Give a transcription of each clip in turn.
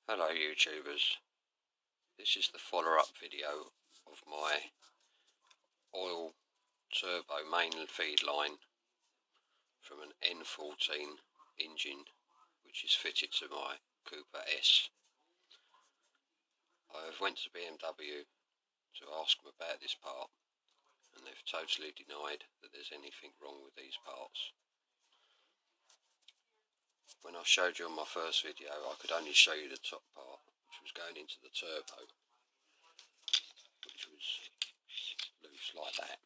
Hello YouTubers, this is the follow-up video of my oil turbo main feed line from an N14 engine which is fitted to my Cooper S. I went to BMW to ask them about this part and they've totally denied that there's anything wrong with these parts. When I showed you on my first video, I could only show you the top part, which was going into the turbo, which was loose like that.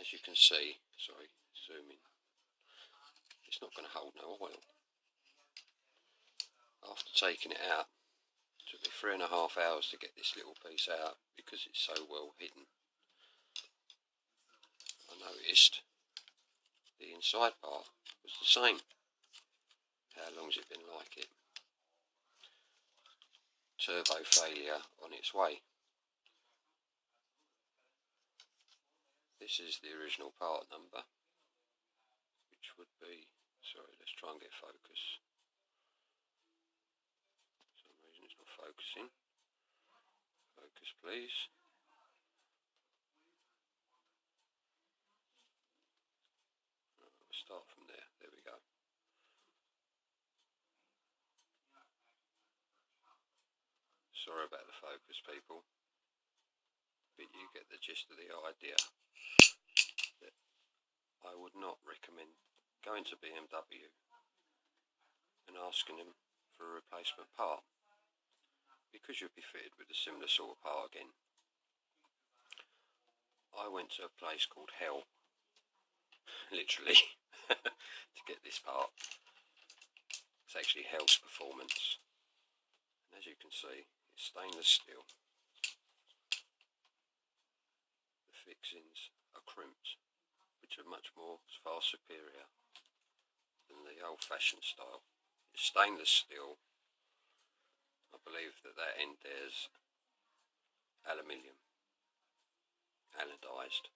As you can see, sorry, zoom in, it's not going to hold no oil. After taking it out, it took me 3.5 hours to get this little piece out because it's so well hidden. I noticed the inside part was the same. How long's it been like it? Turbo failure on its way. This is the original part number, which would be, sorry, let's try and get focus. For some reason it's not focusing. Focus please. We'll start from there, there we go. Sorry about the focus, people, but you get the gist of the idea that I would not recommend going to BMW and asking them for a replacement part, because you'll be fitted with a similar sort of part again. I went to a place called Hell, literally, to get this part. It's actually Hell's Performance, and as you can see, it's stainless steel. The fixings are crimped, which are much far superior than the old-fashioned style. It's stainless steel. I believe that end there's aluminium, anodized,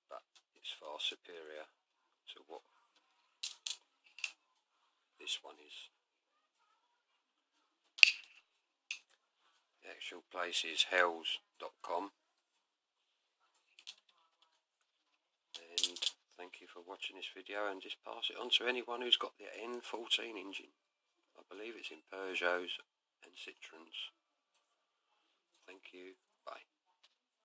but it's far superior to what this one is. The actual place is hells.com, and thank you for watching this video, and just pass it on to anyone who's got the N14 engine. I believe it's in Peugeots and Citroens. Thank you, bye.